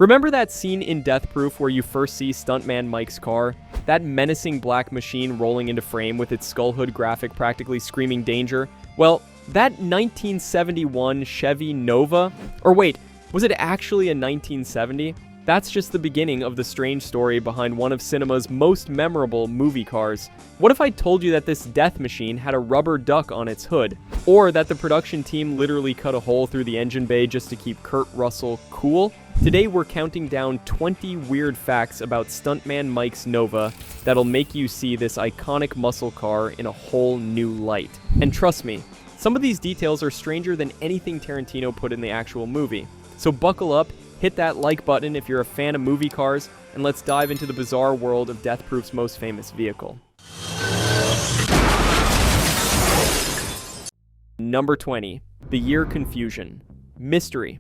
Remember that scene in Death Proof where you first see Stuntman Mike's car? That menacing black machine rolling into frame with its skull hood graphic practically screaming danger? Well, that 1971 Chevy Nova, or wait, was it actually a 1970? That's just the beginning of the strange story behind one of cinema's most memorable movie cars. What if I told you that this death machine had a rubber duck on its hood? Or that the production team literally cut a hole through the engine bay just to keep Kurt Russell cool? Today we're counting down 20 weird facts about Stuntman Mike's Nova that'll make you see this iconic muscle car in a whole new light. And trust me, some of these details are stranger than anything Tarantino put in the actual movie. So buckle up, hit that like button if you're a fan of movie cars, and let's dive into the bizarre world of Death Proof's most famous vehicle. Number 20. The year confusion. Mystery.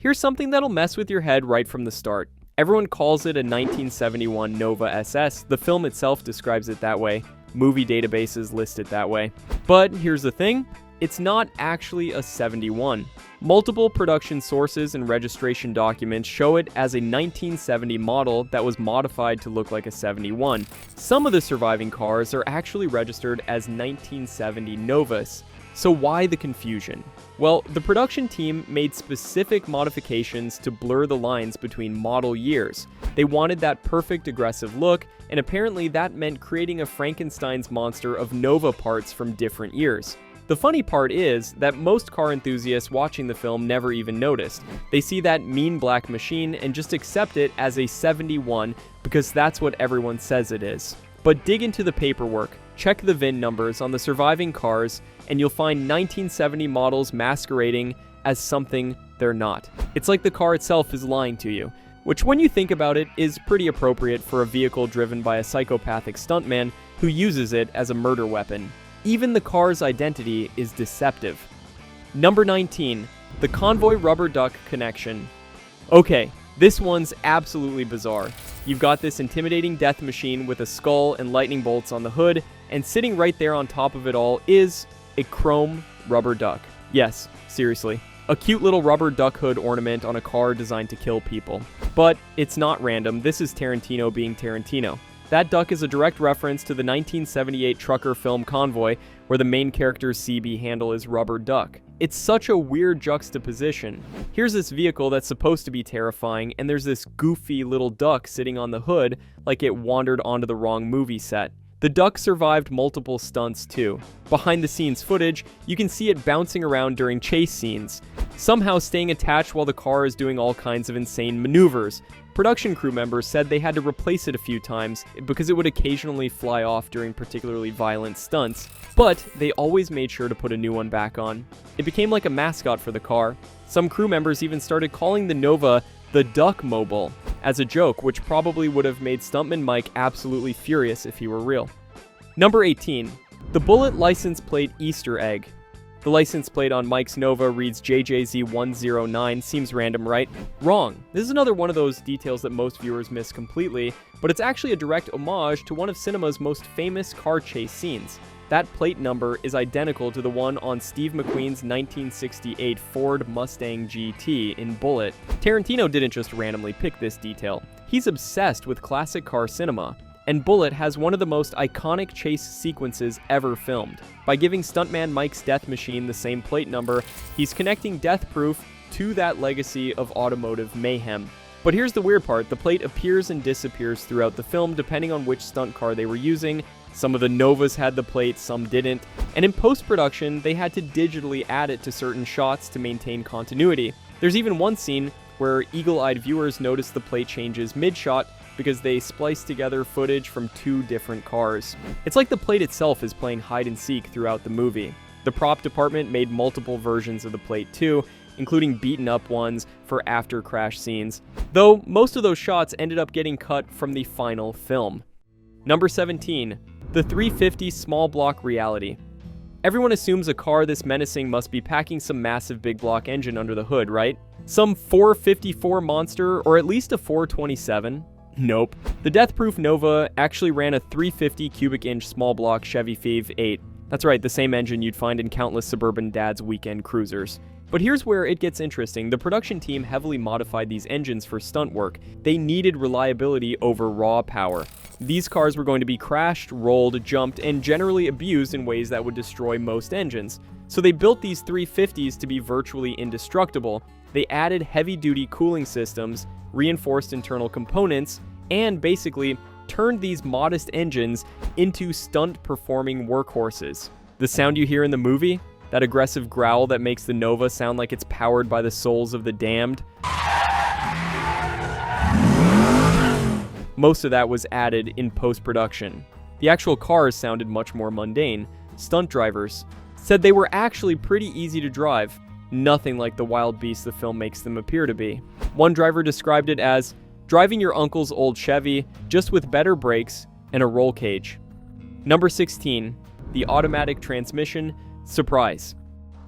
Here's something that'll mess with your head right from the start. Everyone calls it a 1971 Nova SS. The film itself describes it that way. Movie databases list it that way. But here's the thing. It's not actually a 71. Multiple production sources and registration documents show it as a 1970 model that was modified to look like a 71. Some of the surviving cars are actually registered as 1970 Novas. So why the confusion? Well, the production team made specific modifications to blur the lines between model years. They wanted that perfect aggressive look, and apparently that meant creating a Frankenstein's monster of Nova parts from different years. The funny part is that most car enthusiasts watching the film never even noticed. They see that mean black machine and just accept it as a 71 because that's what everyone says it is. But dig into the paperwork, check the VIN numbers on the surviving cars, and you'll find 1970 models masquerading as something they're not. It's like the car itself is lying to you, which when you think about it is pretty appropriate for a vehicle driven by a psychopathic stuntman who uses it as a murder weapon. Even the car's identity is deceptive. Number 19. The Convoy rubber duck connection. Okay, this one's absolutely bizarre. You've got this intimidating death machine with a skull and lightning bolts on the hood, and sitting right there on top of it all is a chrome rubber duck. Yes, seriously. A cute little rubber duck hood ornament on a car designed to kill people. But it's not random, this is Tarantino being Tarantino. That duck is a direct reference to the 1978 trucker film Convoy, where the main character's CB handle is rubber duck. It's such a weird juxtaposition. Here's this vehicle that's supposed to be terrifying, and there's this goofy little duck sitting on the hood like it wandered onto the wrong movie set. The duck survived multiple stunts too. Behind the scenes footage, you can see it bouncing around during chase scenes, somehow staying attached while the car is doing all kinds of insane maneuvers. Production crew members said they had to replace it a few times because it would occasionally fly off during particularly violent stunts, but they always made sure to put a new one back on. It became like a mascot for the car. Some crew members even started calling the Nova the Duck Mobile as a joke, which probably would have made Stuntman Mike absolutely furious if he were real. Number 18. The Bullitt license plate Easter egg. The license plate on Mike's Nova reads JJZ109. Seems random, right? Wrong. This is another one of those details that most viewers miss completely, but it's actually a direct homage to one of cinema's most famous car chase scenes. That plate number is identical to the one on Steve McQueen's 1968 Ford Mustang GT in Bullitt. Tarantino didn't just randomly pick this detail. He's obsessed with classic car cinema. And Bullitt has one of the most iconic chase sequences ever filmed. By giving Stuntman Mike's death machine the same plate number, he's connecting Death Proof to that legacy of automotive mayhem. But here's the weird part, the plate appears and disappears throughout the film depending on which stunt car they were using. Some of the Novas had the plate, some didn't. And in post-production, they had to digitally add it to certain shots to maintain continuity. There's even one scene where eagle-eyed viewers notice the plate changes mid-shot because they spliced together footage from two different cars. It's like the plate itself is playing hide and seek throughout the movie. The prop department made multiple versions of the plate too, including beaten up ones for after crash scenes, though most of those shots ended up getting cut from the final film. Number 17. The 350 small block reality. Everyone assumes a car this menacing must be packing some massive big block engine under the hood, right? Some 454 monster, or at least a 427? Nope. The Death Proof Nova actually ran a 350 cubic inch small block Chevy Nova 8. That's right, the same engine you'd find in countless suburban dads' weekend cruisers. But here's where it gets interesting. The production team heavily modified these engines for stunt work. They needed reliability over raw power. These cars were going to be crashed, rolled, jumped, and generally abused in ways that would destroy most engines. So they built these 350s to be virtually indestructible. They added heavy-duty cooling systems, reinforced internal components, and basically turned these modest engines into stunt-performing workhorses. The sound you hear in the movie? That aggressive growl that makes the Nova sound like it's powered by the souls of the damned? Most of that was added in post-production. The actual cars sounded much more mundane. Stunt drivers said they were actually pretty easy to drive, nothing like the wild beasts the film makes them appear to be. One driver described it as driving your uncle's old Chevy, just with better brakes and a roll cage. Number 16, the automatic transmission. Surprise.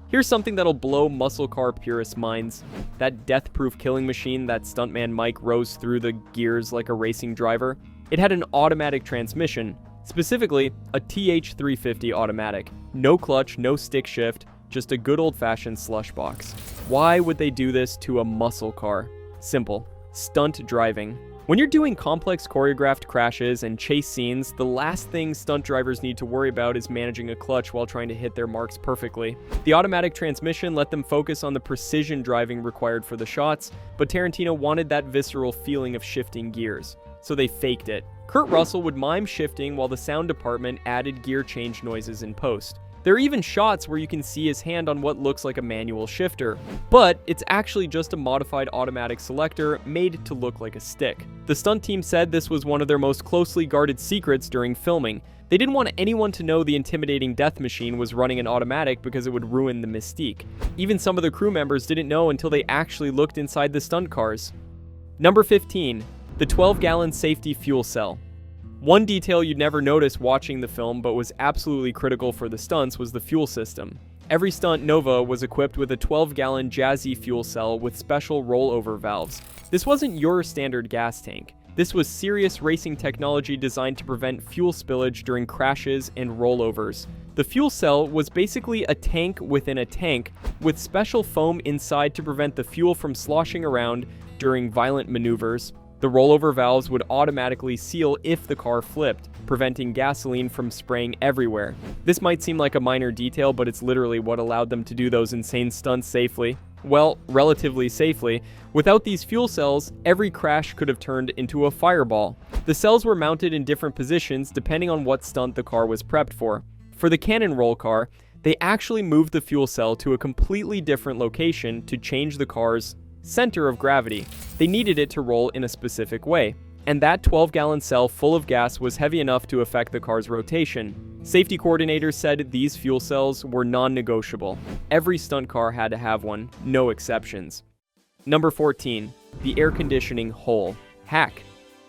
Here's something that'll blow muscle car purists' minds. That death-proof killing machine that Stuntman Mike rose through the gears like a racing driver. It had an automatic transmission, specifically a TH350 automatic. No clutch, no stick shift, just a good old-fashioned slush box. Why would they do this to a muscle car? Simple. Stunt driving. When you're doing complex choreographed crashes and chase scenes, the last thing stunt drivers need to worry about is managing a clutch while trying to hit their marks perfectly. The automatic transmission let them focus on the precision driving required for the shots, but Tarantino wanted that visceral feeling of shifting gears, so they faked it. Kurt Russell would mime shifting while the sound department added gear change noises in post. There are even shots where you can see his hand on what looks like a manual shifter, but it's actually just a modified automatic selector made to look like a stick. The stunt team said this was one of their most closely guarded secrets during filming. They didn't want anyone to know the intimidating death machine was running an automatic because it would ruin the mystique. Even some of the crew members didn't know until they actually looked inside the stunt cars. Number 15, the 12-gallon safety fuel cell. One detail you'd never notice watching the film but was absolutely critical for the stunts was the fuel system. Every stunt Nova was equipped with a 12-gallon Jazzy fuel cell with special rollover valves. This wasn't your standard gas tank. This was serious racing technology designed to prevent fuel spillage during crashes and rollovers. The fuel cell was basically a tank within a tank with special foam inside to prevent the fuel from sloshing around during violent maneuvers. The rollover valves would automatically seal if the car flipped, preventing gasoline from spraying everywhere. This might seem like a minor detail, but it's literally what allowed them to do those insane stunts safely. Well, relatively safely. Without these fuel cells, every crash could have turned into a fireball. The cells were mounted in different positions depending on what stunt the car was prepped for. For the cannon roll car, they actually moved the fuel cell to a completely different location to change the car's center of gravity. They needed it to roll in a specific way, and that 12-gallon cell full of gas was heavy enough to affect the car's rotation. Safety coordinators said these fuel cells were non-negotiable. Every stunt car had to have one, no exceptions. Number 14, the air conditioning hole. Hack.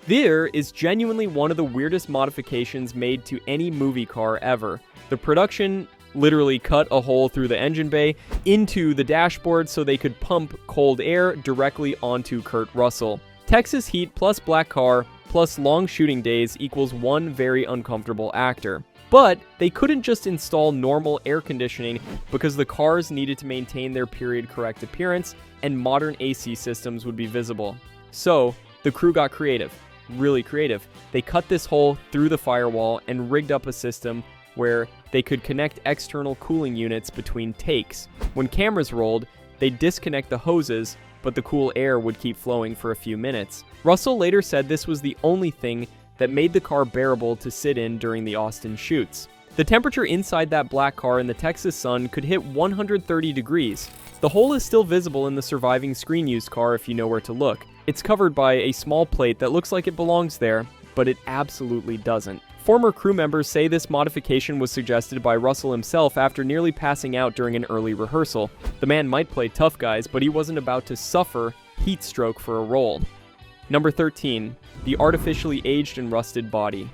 There is genuinely one of the weirdest modifications made to any movie car ever. The production literally cut a hole through the engine bay into the dashboard so they could pump cold air directly onto Kurt Russell. Texas heat plus black car plus long shooting days equals one very uncomfortable actor. But they couldn't just install normal air conditioning because the cars needed to maintain their period correct appearance and modern AC systems would be visible. So the crew got creative, really creative. They cut this hole through the firewall and rigged up a system where they could connect external cooling units between takes. When cameras rolled, they'd disconnect the hoses, but the cool air would keep flowing for a few minutes. Russell later said this was the only thing that made the car bearable to sit in during the Austin shoots. The temperature inside that black car in the Texas sun could hit 130 degrees. The hole is still visible in the surviving screen-used car if you know where to look. It's covered by a small plate that looks like it belongs there, but it absolutely doesn't. Former crew members say this modification was suggested by Russell himself after nearly passing out during an early rehearsal. The man might play tough guys, but he wasn't about to suffer heat stroke for a role. Number 13, the artificially aged and rusted body.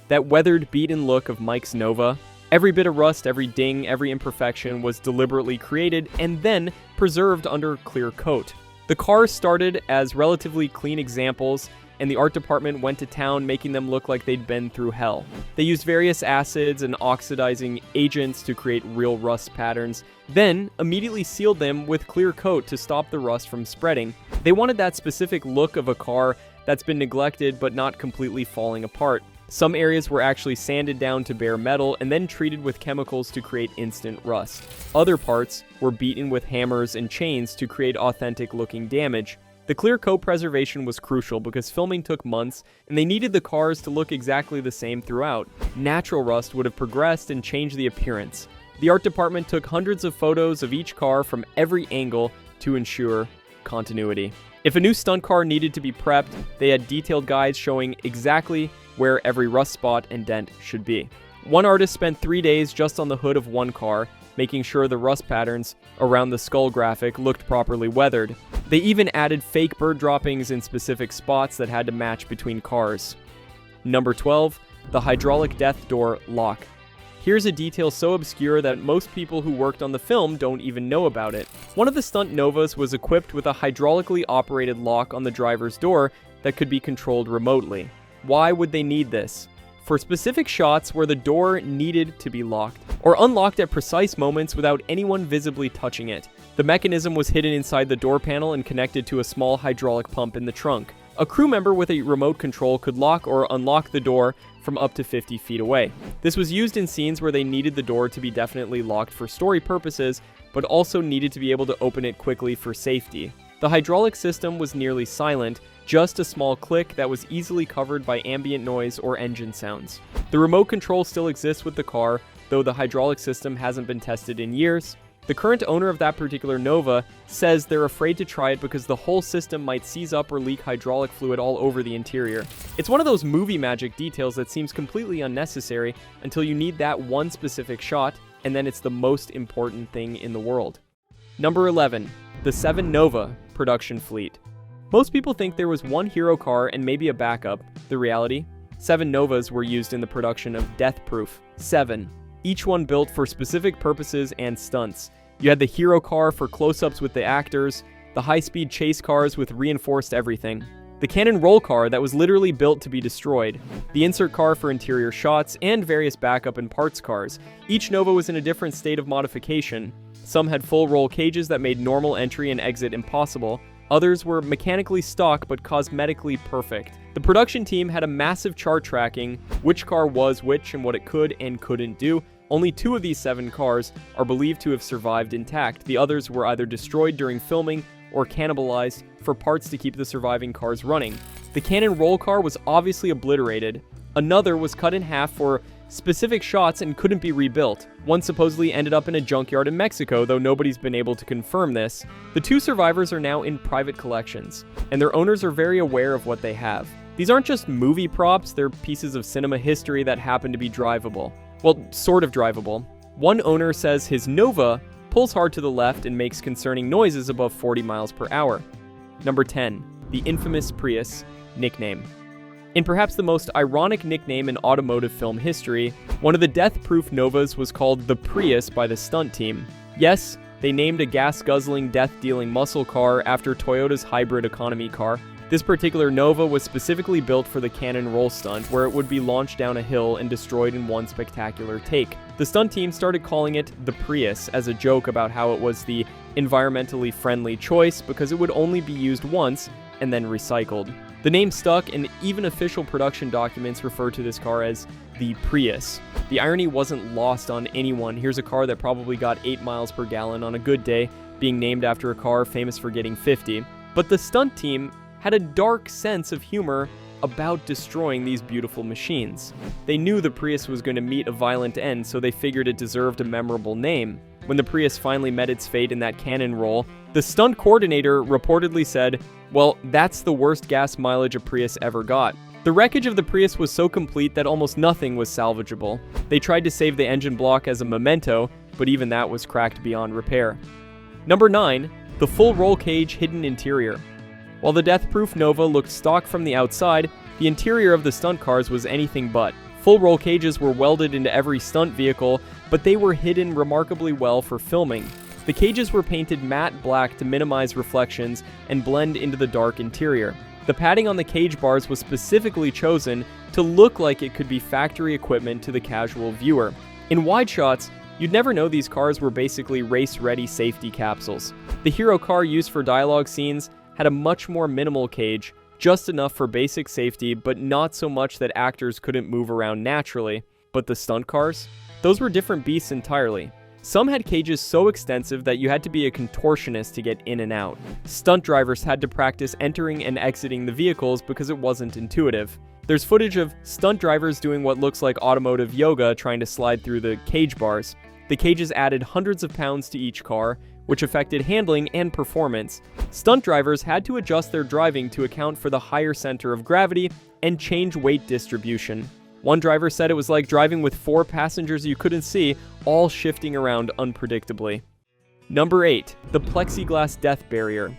That weathered, beaten look of Mike's Nova. Every bit of rust, every ding, every imperfection was deliberately created and then preserved under clear coat. The cars started as relatively clean examples and the art department went to town making them look like they'd been through hell. They used various acids and oxidizing agents to create real rust patterns, then immediately sealed them with clear coat to stop the rust from spreading. They wanted that specific look of a car that's been neglected but not completely falling apart. Some areas were actually sanded down to bare metal and then treated with chemicals to create instant rust. Other parts were beaten with hammers and chains to create authentic-looking damage. The clear coat preservation was crucial because filming took months, and they needed the cars to look exactly the same throughout. Natural rust would have progressed and changed the appearance. The art department took hundreds of photos of each car from every angle to ensure continuity. If a new stunt car needed to be prepped, they had detailed guides showing exactly where every rust spot and dent should be. One artist spent 3 days just on the hood of one car, making sure the rust patterns around the skull graphic looked properly weathered. They even added fake bird droppings in specific spots that had to match between cars. Number 12, the hydraulic death door lock. Here's a detail so obscure that most people who worked on the film don't even know about it. One of the Stunt Novas was equipped with a hydraulically operated lock on the driver's door that could be controlled remotely. Why would they need this? For specific shots where the door needed to be locked, or unlocked at precise moments without anyone visibly touching it. The mechanism was hidden inside the door panel and connected to a small hydraulic pump in the trunk. A crew member with a remote control could lock or unlock the door from up to 50 feet away. This was used in scenes where they needed the door to be definitely locked for story purposes, but also needed to be able to open it quickly for safety. The hydraulic system was nearly silent, just a small click that was easily covered by ambient noise or engine sounds. The remote control still exists with the car, though the hydraulic system hasn't been tested in years. The current owner of that particular Nova says they're afraid to try it because the whole system might seize up or leak hydraulic fluid all over the interior. It's one of those movie magic details that seems completely unnecessary until you need that one specific shot, and then it's the most important thing in the world. Number 11, the 7 Nova production fleet. Most people think there was one hero car and maybe a backup. The reality? 7 Novas were used in the production of Death Proof. 7. Each one built for specific purposes and stunts. You had the hero car for close-ups with the actors, the high-speed chase cars with reinforced everything, the cannon roll car that was literally built to be destroyed, the insert car for interior shots, and various backup and parts cars. Each Nova was in a different state of modification. Some had full roll cages that made normal entry and exit impossible. Others were mechanically stock but cosmetically perfect. The production team had a massive chart tracking which car was which and what it could and couldn't do. Only 2 of these 7 cars are believed to have survived intact. The others were either destroyed during filming or cannibalized for parts to keep the surviving cars running. The cannon roll car was obviously obliterated. Another was cut in half for specific shots and couldn't be rebuilt. One supposedly ended up in a junkyard in Mexico, though nobody's been able to confirm this. The 2 survivors are now in private collections, and their owners are very aware of what they have. These aren't just movie props, they're pieces of cinema history that happen to be drivable. Well, sort of drivable. One owner says his Nova pulls hard to the left and makes concerning noises above 40 miles per hour. Number 10, the infamous Prius nickname. In perhaps the most ironic nickname in automotive film history, one of the death-proof Novas was called the Prius by the stunt team. Yes, they named a gas-guzzling, death-dealing muscle car after Toyota's hybrid economy car. This particular Nova was specifically built for the cannon roll stunt, where it would be launched down a hill and destroyed in one spectacular take. The stunt team started calling it the Prius as a joke about how it was the environmentally friendly choice because it would only be used once and then recycled. The name stuck, and even official production documents refer to this car as the Prius. The irony wasn't lost on anyone. Here's a car that probably got 8 miles per gallon on a good day, being named after a car famous for getting 50. But the stunt team had a dark sense of humor about destroying these beautiful machines. They knew the Prius was going to meet a violent end, so they figured it deserved a memorable name. When the Prius finally met its fate in that cannon roll, the stunt coordinator reportedly said, "Well, that's the worst gas mileage a Prius ever got." The wreckage of the Prius was so complete that almost nothing was salvageable. They tried to save the engine block as a memento, but even that was cracked beyond repair. Number 9, the full roll cage hidden interior. While the death-proof Nova looked stock from the outside, the interior of the stunt cars was anything but. Full roll cages were welded into every stunt vehicle, but they were hidden remarkably well for filming. The cages were painted matte black to minimize reflections and blend into the dark interior. The padding on the cage bars was specifically chosen to look like it could be factory equipment to the casual viewer. In wide shots, you'd never know these cars were basically race-ready safety capsules. The hero car used for dialogue scenes had a much more minimal cage, just enough for basic safety, but not so much that actors couldn't move around naturally. But the stunt cars? Those were different beasts entirely. Some had cages so extensive that you had to be a contortionist to get in and out. Stunt drivers had to practice entering and exiting the vehicles because it wasn't intuitive. There's footage of stunt drivers doing what looks like automotive yoga trying to slide through the cage bars. The cages added hundreds of pounds to each car, which affected handling and performance. Stunt drivers had to adjust their driving to account for the higher center of gravity and change weight distribution. One driver said it was like driving with 4 passengers you couldn't see, all shifting around unpredictably. Number 8. The Plexiglass Death Barrier.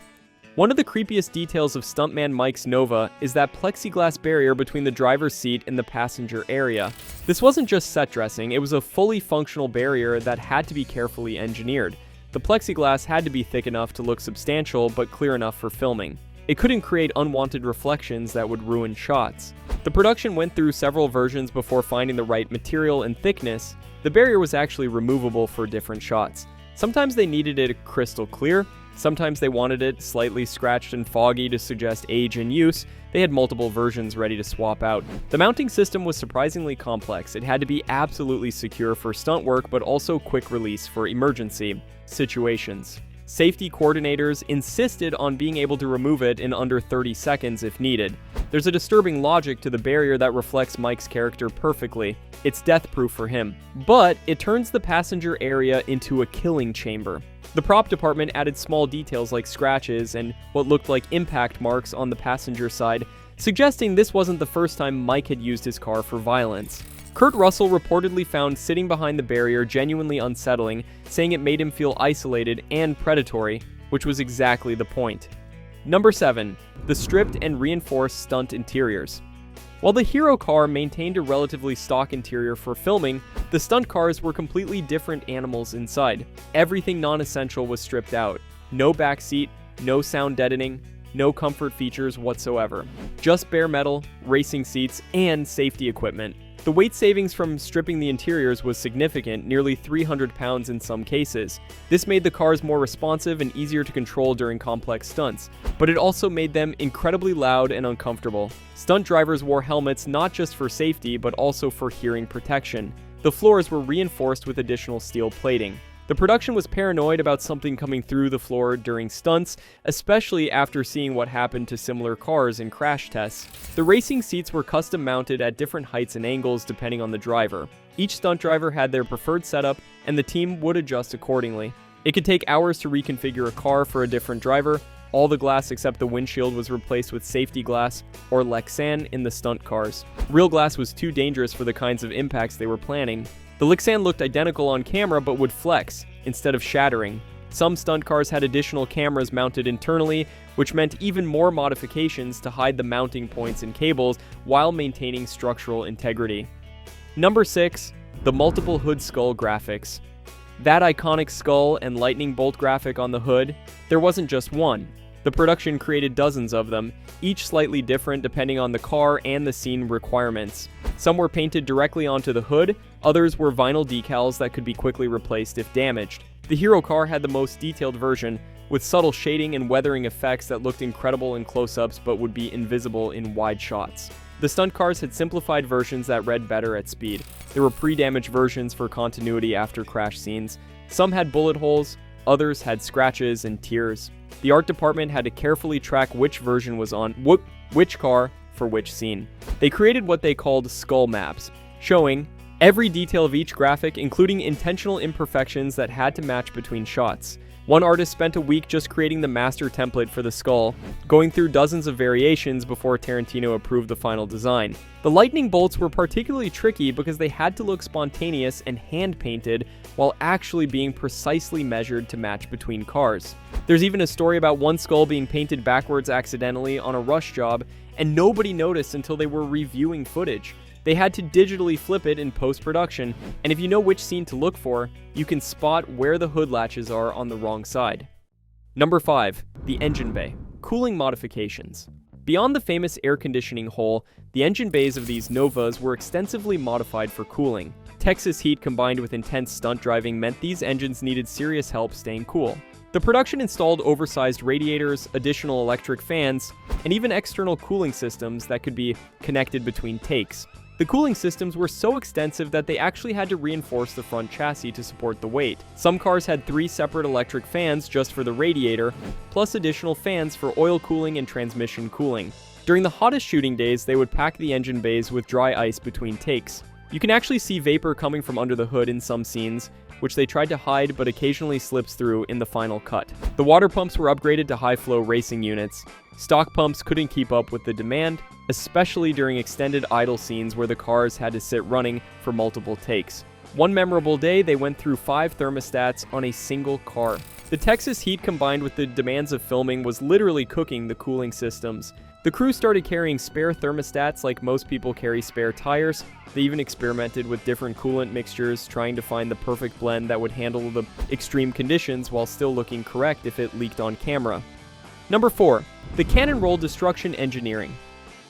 One of the creepiest details of Stuntman Mike's Nova is that plexiglass barrier between the driver's seat and the passenger area. This wasn't just set dressing, it was a fully functional barrier that had to be carefully engineered. The plexiglass had to be thick enough to look substantial but clear enough for filming. It couldn't create unwanted reflections that would ruin shots. The production went through several versions before finding the right material and thickness. The barrier was actually removable for different shots. Sometimes they needed it crystal clear, sometimes they wanted it slightly scratched and foggy to suggest age and use. They had multiple versions ready to swap out. The mounting system was surprisingly complex. It had to be absolutely secure for stunt work, but also quick release for emergency situations. Safety coordinators insisted on being able to remove it in under 30 seconds if needed. There's a disturbing logic to the barrier that reflects Mike's character perfectly. It's death-proof for him, but it turns the passenger area into a killing chamber. The prop department added small details like scratches and what looked like impact marks on the passenger side, suggesting this wasn't the first time Mike had used his car for violence. Kurt Russell reportedly found sitting behind the barrier genuinely unsettling, saying it made him feel isolated and predatory, which was exactly the point. Number 7. The stripped and reinforced stunt interiors. While the hero car maintained a relatively stock interior for filming, the stunt cars were completely different animals inside. Everything non-essential was stripped out. No backseat, no sound deadening, no comfort features whatsoever. Just bare metal, racing seats, and safety equipment. The weight savings from stripping the interiors was significant, nearly 300 pounds in some cases. This made the cars more responsive and easier to control during complex stunts, but it also made them incredibly loud and uncomfortable. Stunt drivers wore helmets not just for safety, but also for hearing protection. The floors were reinforced with additional steel plating. The production was paranoid about something coming through the floor during stunts, especially after seeing what happened to similar cars in crash tests. The racing seats were custom mounted at different heights and angles depending on the driver. Each stunt driver had their preferred setup, and the team would adjust accordingly. It could take hours to reconfigure a car for a different driver. All the glass except the windshield was replaced with safety glass, or Lexan, in the stunt cars. Real glass was too dangerous for the kinds of impacts they were planning. The Lexan looked identical on camera but would flex, instead of shattering. Some stunt cars had additional cameras mounted internally, which meant even more modifications to hide the mounting points and cables while maintaining structural integrity. Number 6. The multiple hood skull graphics. That iconic skull and lightning bolt graphic on the hood, there wasn't just one. The production created dozens of them, each slightly different depending on the car and the scene requirements. Some were painted directly onto the hood, others were vinyl decals that could be quickly replaced if damaged. The hero car had the most detailed version, with subtle shading and weathering effects that looked incredible in close-ups but would be invisible in wide shots. The stunt cars had simplified versions that read better at speed. There were pre-damaged versions for continuity after crash scenes. Some had bullet holes, others had scratches and tears. The art department had to carefully track which version was on which car for which scene. They created what they called skull maps, showing every detail of each graphic, including intentional imperfections that had to match between shots. One artist spent a week just creating the master template for the skull, going through dozens of variations before Tarantino approved the final design. The lightning bolts were particularly tricky because they had to look spontaneous and hand-painted while actually being precisely measured to match between cars. There's even a story about one skull being painted backwards accidentally on a rush job, and nobody noticed until they were reviewing footage. They had to digitally flip it in post-production, and if you know which scene to look for, you can spot where the hood latches are on the wrong side. Number 5. The engine bay. Cooling modifications. Beyond the famous air conditioning hole, the engine bays of these Novas were extensively modified for cooling. Texas heat combined with intense stunt driving meant these engines needed serious help staying cool. The production installed oversized radiators, additional electric fans, and even external cooling systems that could be connected between takes. The cooling systems were so extensive that they actually had to reinforce the front chassis to support the weight. Some cars had 3 separate electric fans just for the radiator, plus additional fans for oil cooling and transmission cooling. During the hottest shooting days, they would pack the engine bays with dry ice between takes. You can actually see vapor coming from under the hood in some scenes, which they tried to hide but occasionally slips through in the final cut. The water pumps were upgraded to high-flow racing units. Stock pumps couldn't keep up with the demand, especially during extended idle scenes where the cars had to sit running for multiple takes. One memorable day, they went through 5 thermostats on a single car. The Texas heat combined with the demands of filming was literally cooking the cooling systems. The crew started carrying spare thermostats like most people carry spare tires. They even experimented with different coolant mixtures, trying to find the perfect blend that would handle the extreme conditions while still looking correct if it leaked on camera. Number 4. The cannon roll destruction engineering.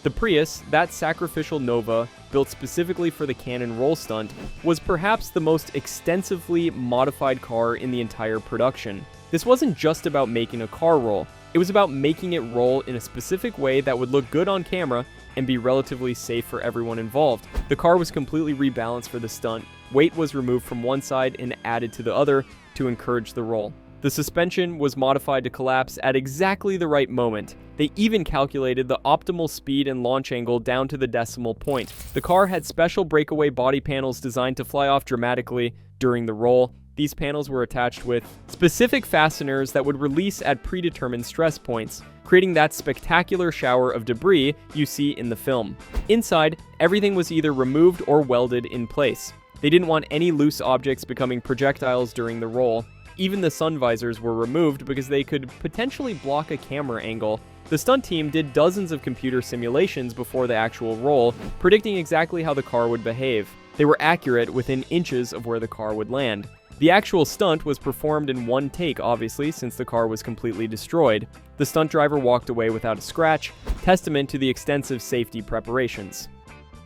The Prius, that sacrificial Nova, built specifically for the cannon roll stunt, was perhaps the most extensively modified car in the entire production. This wasn't just about making a car roll. It was about making it roll in a specific way that would look good on camera and be relatively safe for everyone involved. The car was completely rebalanced for the stunt. Weight was removed from one side and added to the other to encourage the roll. The suspension was modified to collapse at exactly the right moment. They even calculated the optimal speed and launch angle down to the decimal point. The car had special breakaway body panels designed to fly off dramatically during the roll. These panels were attached with specific fasteners that would release at predetermined stress points, creating that spectacular shower of debris you see in the film. Inside, everything was either removed or welded in place. They didn't want any loose objects becoming projectiles during the roll. Even the sun visors were removed because they could potentially block a camera angle. The stunt team did dozens of computer simulations before the actual roll, predicting exactly how the car would behave. They were accurate within inches of where the car would land. The actual stunt was performed in one take, obviously, since the car was completely destroyed. The stunt driver walked away without a scratch, testament to the extensive safety preparations.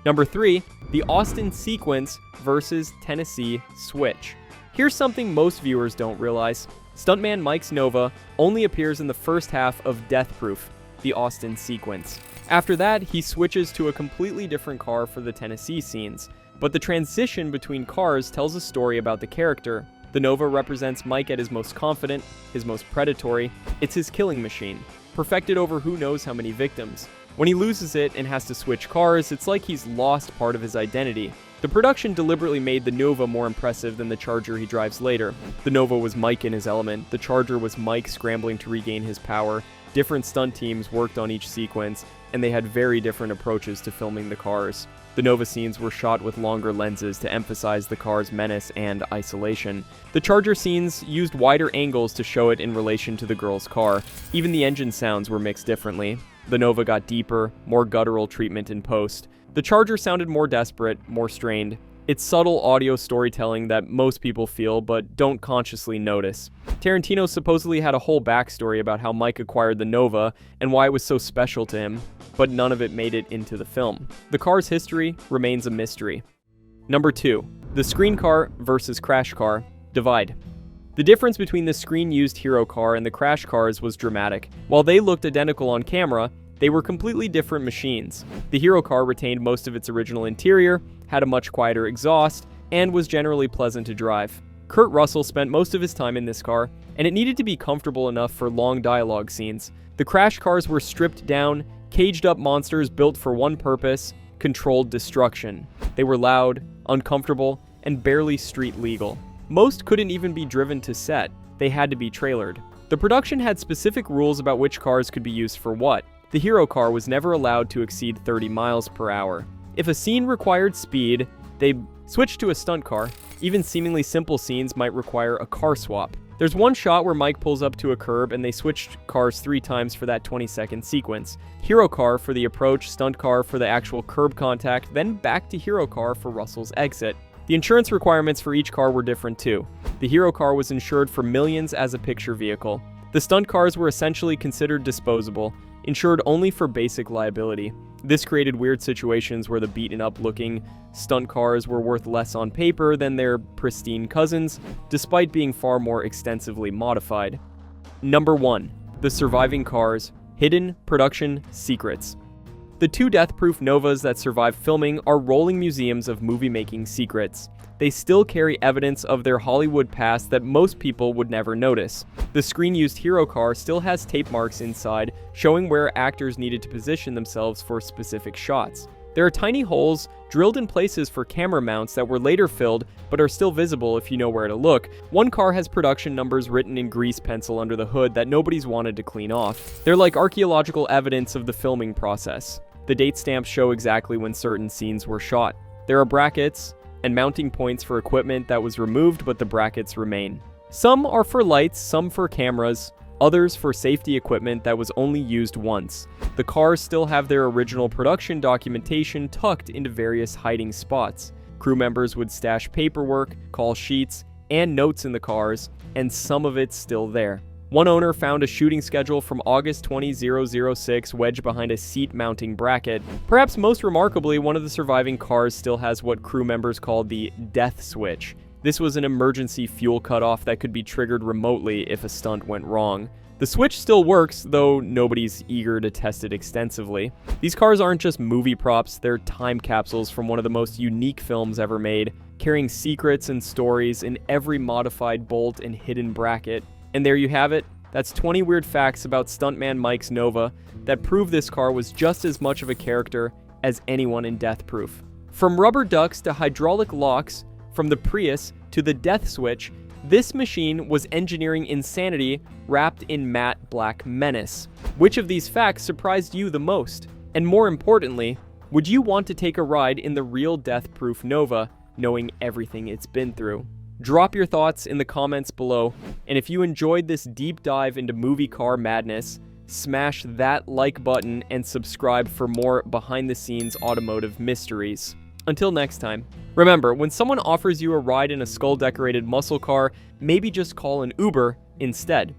Number 3, the Austin sequence versus Tennessee switch. Here's something most viewers don't realize. Stuntman Mike's Nova only appears in the first half of Death Proof, the Austin sequence. After that, he switches to a completely different car for the Tennessee scenes. But the transition between cars tells a story about the character. The Nova represents Mike at his most confident, his most predatory. It's his killing machine, perfected over who knows how many victims. When he loses it and has to switch cars, it's like he's lost part of his identity. The production deliberately made the Nova more impressive than the Charger he drives later. The Nova was Mike in his element. The Charger was Mike scrambling to regain his power. Different stunt teams worked on each sequence, and they had very different approaches to filming the cars. The Nova scenes were shot with longer lenses to emphasize the car's menace and isolation. The Charger scenes used wider angles to show it in relation to the girl's car. Even the engine sounds were mixed differently. The Nova got deeper, more guttural treatment in post. The Charger sounded more desperate, more strained. It's subtle audio storytelling that most people feel but don't consciously notice. Tarantino supposedly had a whole backstory about how Mike acquired the Nova and why it was so special to him, but none of it made it into the film. The car's history remains a mystery. Number 2, the screen car versus crash car divide. The difference between the screen-used hero car and the crash cars was dramatic. While they looked identical on camera, they were completely different machines. The hero car retained most of its original interior, had a much quieter exhaust, and was generally pleasant to drive. Kurt Russell spent most of his time in this car, and it needed to be comfortable enough for long dialogue scenes. The crash cars were stripped down, caged-up monsters built for one purpose: controlled destruction. They were loud, uncomfortable, and barely street legal. Most couldn't even be driven to set. They had to be trailered. The production had specific rules about which cars could be used for what. The hero car was never allowed to exceed 30 miles per hour. If a scene required speed, they switched to a stunt car. Even seemingly simple scenes might require a car swap. There's one shot where Mike pulls up to a curb and they switched cars 3 times for that 20-second sequence. Hero car for the approach, stunt car for the actual curb contact, then back to hero car for Russell's exit. The insurance requirements for each car were different too. The hero car was insured for millions as a picture vehicle. The stunt cars were essentially considered disposable. insured only for basic liability. This created weird situations where the beaten-up looking stunt cars were worth less on paper than their pristine cousins, despite being far more extensively modified. Number 1. The surviving cars. Hidden production secrets. The 2 death-proof Novas that survived filming are rolling museums of movie-making secrets. They still carry evidence of their Hollywood past that most people would never notice. The screen-used hero car still has tape marks inside, showing where actors needed to position themselves for specific shots. There are tiny holes drilled in places for camera mounts that were later filled, but are still visible if you know where to look. One car has production numbers written in grease pencil under the hood that nobody's wanted to clean off. They're like archaeological evidence of the filming process. The date stamps show exactly when certain scenes were shot. There are brackets and mounting points for equipment that was removed, but the brackets remain. Some are for lights, some for cameras, others for safety equipment that was only used once. The cars still have their original production documentation tucked into various hiding spots. Crew members would stash paperwork, call sheets, and notes in the cars, and some of it's still there. One owner found a shooting schedule from August 2006 wedged behind a seat mounting bracket. Perhaps most remarkably, one of the surviving cars still has what crew members called the death switch. This was an emergency fuel cutoff that could be triggered remotely if a stunt went wrong. The switch still works, though nobody's eager to test it extensively. These cars aren't just movie props, they're time capsules from one of the most unique films ever made, carrying secrets and stories in every modified bolt and hidden bracket. And there you have it. That's 20 weird facts about Stuntman Mike's Nova that prove this car was just as much of a character as anyone in Death Proof. From rubber ducks to hydraulic locks, from the Prius to the death switch, this machine was engineering insanity wrapped in matte black menace. Which of these facts surprised you the most? And more importantly, would you want to take a ride in the real Death Proof Nova, knowing everything it's been through? Drop your thoughts in the comments below, and if you enjoyed this deep dive into movie car madness, smash that like button and subscribe for more behind-the-scenes automotive mysteries. Until next time, remember, when someone offers you a ride in a skull-decorated muscle car, maybe just call an Uber instead.